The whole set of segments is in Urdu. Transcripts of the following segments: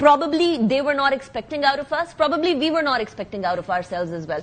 probably they were not expecting out of us, probably we were not expecting out of ourselves as well.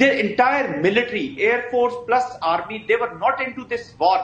Their entire military, Air Force plus Army, they were not into this war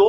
2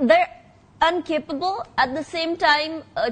They're incapable at the same time,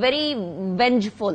very vengeful.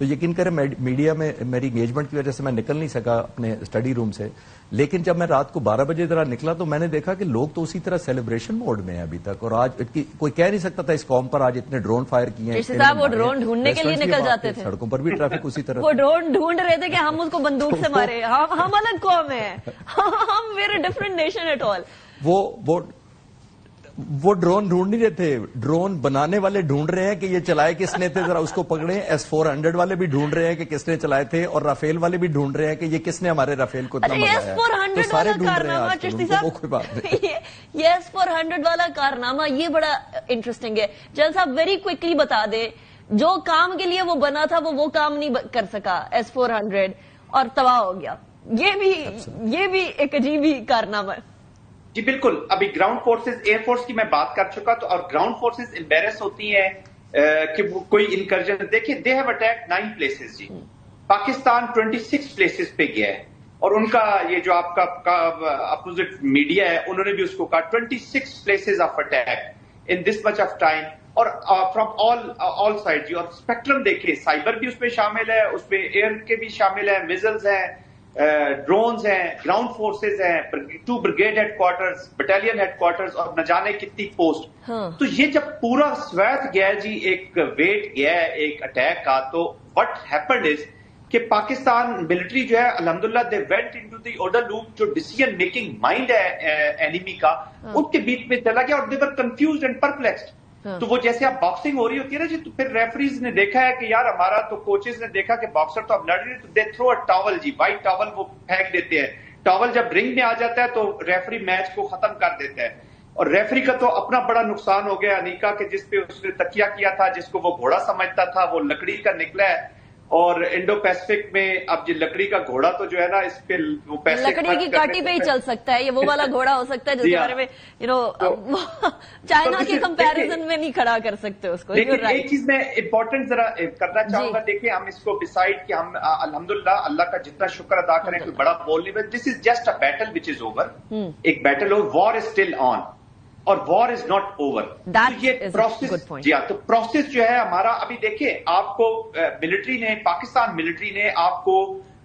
تو یقین کریں میڈیا میں میری انگیجمنٹ کی وجہ سے میں نکل نہیں سکا اپنے اسٹڈی روم سے، لیکن جب میں رات کو 12 بجے ذرا نکلا تو میں نے دیکھا کہ لوگ تو اسی طرح سیلیبریشن موڈ میں ہیں ابھی تک، اور آج کوئی کہہ نہیں سکتا تھا اس قوم پر آج اتنے ڈرون فائر کیے ہیں. صاحب وہ ڈرون ڈھونڈنے کے لیے نکل جاتے تھے، سڑکوں پر بھی ٹریفک اسی طرح وہ ڈرون ڈھونڈ رہے تھے کہ ہم اس کو بندوق سے مارے. ہم الگ قوم ہیں، ہم were a different nation at all. وہ ڈرون ڈھونڈ نہیں رہے تھے، ڈرون بنانے والے ڈھونڈ رہے ہیں کہ یہ چلائے کس نے تھے، ذرا اس کو پکڑیں. S-400 والے بھی ڈھونڈ رہے ہیں کہ کس نے چلائے تھے، اور رافیل والے بھی ڈھونڈ رہے ہیں کہ یہ کس نے ہمارے رافیل کو اتنا بنایا ہے. S-400 والا کارنامہ چشتی صاحب، یہ S-400 والا کارنامہ یہ بڑا انٹرسٹنگ ہے. جل صاحب ویری کوئکلی بتا دیں، جو کام کے لیے وہ بنا تھا وہ کام نہیں کر سکا S-400 اور تباہ ہو گیا. یہ بھی ایک عجیب ہی کارنامہ ہے. جی بالکل. ابھی گراؤنڈ فورسز، ایئر فورس کی میں بات کر چکا تو، اور گراؤنڈ فورسز امبیرس ہوتی ہیں کہ کوئی انکرجن. دیکھیں دے ہیو اٹیک 9 places جی. پاکستان 26 places پہ گیا ہے، اور ان کا یہ جو آپ کا اپوزٹ میڈیا ہے انہوں نے بھی اس کو کہا 26 places of attack in this much of time, اور فرام آل سائڈ جی. اور اسپیکٹرم دیکھیں، سائبر بھی اس میں شامل ہے، اس میں ایئر کے بھی شامل ہیں، میزلز ہیں، ڈرونز ہیں، گراؤنڈ فورسز ہیں، 2 brigade headquarters, battalion headquarters, اور نہ جانے کتنی پوسٹ. تو یہ جب پورا سویت گیا جی، ایک ویٹ گیا ہے ایک اٹیک کا، تو وٹ ہیپنڈ از کہ پاکستان ملٹری جو ہے الحمدللہ they went into the OODA loop, جو ڈیسیژن میکنگ مائنڈ ہے اینیمی کا ان کے بیچ میں چلا گیا، اور دے ور کنفیوزڈ اینڈ پرپلیکسڈ. تو وہ جیسے اب باکسنگ ہو رہی ہوتی ہے نا جی، تو پھر ریفریز نے دیکھا ہے کہ یار ہمارا تو کوچز نے دیکھا کہ باکسر تو اب لڑ رہے، تو دے تھرو اے ٹاول جی، وائٹ ٹاول وہ پھینک دیتے ہیں. ٹاول جب رنگ میں آ جاتا ہے تو ریفری میچ کو ختم کر دیتا ہے. اور ریفری کا تو اپنا بڑا نقصان ہو گیا. انیکا کے جس پہ اس نے تکیہ کیا تھا، جس کو وہ گھوڑا سمجھتا تھا، وہ لکڑی کا نکلا ہے. اور انڈو پیسفک میں اب یہ لکڑی کا گھوڑا تو جو ہے نا، اس پہ وہ پیسے لکڑی کی کاٹی پہ ہی چل سکتا ہے. یہ وہ والا گھوڑا ہو سکتا ہے جس کے بارے میں چائنا کے کمپیریزن میں نہیں کھڑا کر سکتے اس کو. لیکن ایک چیز میں امپورٹنٹ ذرا کرنا چاہوں گا. دیکھیں ہم اس کو ڈیسائیڈ کہ ہم الحمدللہ اللہ کا جتنا شکر ادا کریں، کوئی بڑا بول نہیں. This is just a battle which is over. ایک بیٹل ہو، وار از اسٹل آن، اور وار از ناٹ اوور. یہ پروسیس جی ہاں، تو پروسیس جو ہے ہمارا، ابھی دیکھیں آپ کو ملٹری نے، پاکستان ملٹری نے آپ کو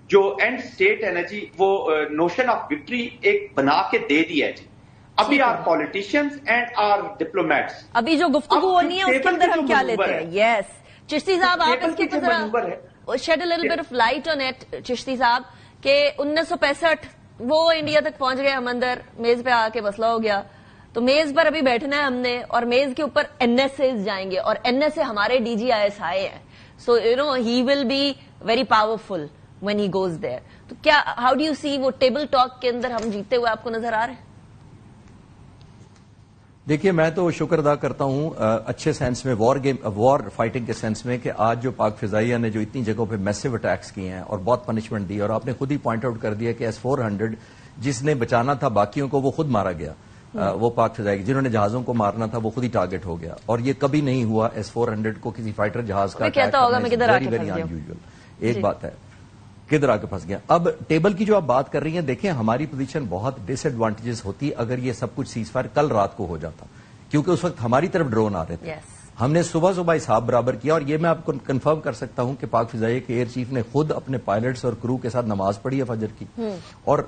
جو اینڈ اسٹیٹ ہے نا جی، وہ نوشن آف وکٹری ایک بنا کے دے دیا ہے جی. ابھی our politicians and our diplomats, ابھی جو گفتگو ہونی ہے اس کے اندر ہم کیا لیتے ہیں. یس چشتی صاحب، آپ اس کے اوپر shed a little bit of light on it Chishti صاحب، کہ 1965 وہ انڈیا تک پہنچ گئے، ہم اندر میز پہ آ کے مسئلہ ہو گیا. تو میز پر ابھی بیٹھنا ہے ہم نے، اور میز کے اوپر NSAs جائیں گے، اور NSA ہمارے DGIS آئے ہیں. So he will be very powerful when he goes there. تو کیا ہاؤ ڈو یو سی وہ ٹیبل ٹاک کے اندر ہم جیتے ہوئے آپ کو نظر آ رہے ہیں؟ دیکھیے میں تو شکر ادا کرتا ہوں اچھے سینس میں، وار فائٹنگ کے سینس میں، کہ آج جو پاک فضائیہ نے جو اتنی جگہوں پہ میسو اٹیکس کیے ہیں اور بہت پنشمنٹ دی، اور آپ نے خود ہی پوائنٹ آؤٹ کر دیا کہ S-400 جس نے بچانا تھا باقیوں کو وہ خود مارا گیا. وہ پاک فضائی جنہوں نے جہازوں کو مارنا تھا وہ خود ہی ٹارگٹ ہو گیا، اور یہ کبھی نہیں ہوا S-400 کو کسی فائٹر جہاز کا کہتا ہوگا میں کدھر آ کے ویری انیوژل. ایک بات ہے کدھر آ کے پھنس گیا. اب ٹیبل کی جو آپ بات کر رہی ہیں، دیکھیں ہماری پوزیشن بہت ڈس ایڈوانٹیجز ہوتی اگر یہ سب کچھ سیز فائر کل رات کو ہو جاتا، کیونکہ اس وقت ہماری طرف ڈرون آ رہے تھے. ہم نے صبح حساب برابر کیا، اور یہ میں آپ کو کنفرم کر سکتا ہوں کہ پاک فضائیہ کے ایئر چیف نے خود اپنے پائلٹس اور کرو کے ساتھ نماز پڑھی ہے فجر کی، اور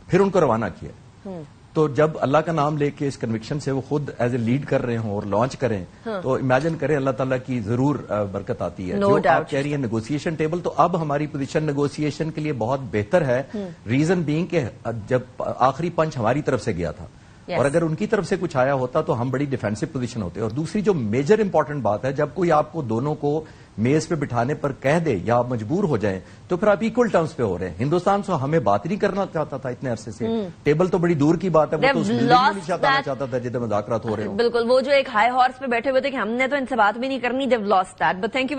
پھر ان کو روانہ کیا. تو جب اللہ کا نام لے کے اس کنوکشن سے وہ خود ایز اے لیڈ کر رہے ہوں اور لانچ کریں، تو امیجن کریں اللہ تعالیٰ کی ضرور برکت آتی ہے. جو آپ کہہ رہی ہیں نیگوسیشن ٹیبل، تو اب ہماری پوزیشن نیگوسیشن کے لیے بہت بہتر ہے. ریزن بینگ کہ جب آخری پنچ ہماری طرف سے گیا تھا، اور اگر ان کی طرف سے کچھ آیا ہوتا تو ہم بڑی ڈیفینسو پوزیشن ہوتے. اور دوسری جو میجر امپورٹنٹ بات ہے، جب کوئی آپ کو دونوں کو میز پہ بٹھانے پر کہہ دے یا آپ مجبور ہو جائیں، تو پھر آپ ایکول ٹرمز پہ ہو رہے ہیں. ہندوستان سے ہمیں بات نہیں کرنا چاہتا تھا اتنے عرصے سے، ٹیبل تو بڑی دور کی بات ہے، وہ تو اس بلڈنگ میں نہیں چاہتا تھا جدھر مذاکرات ہو رہے ہوں. بالکل، وہ جو ایک ہائی ہارس پہ بیٹھے ہوئے تھے کہ ہم نے تو ان سے بات بھی نہیں کرنی. they've lost that, but thank you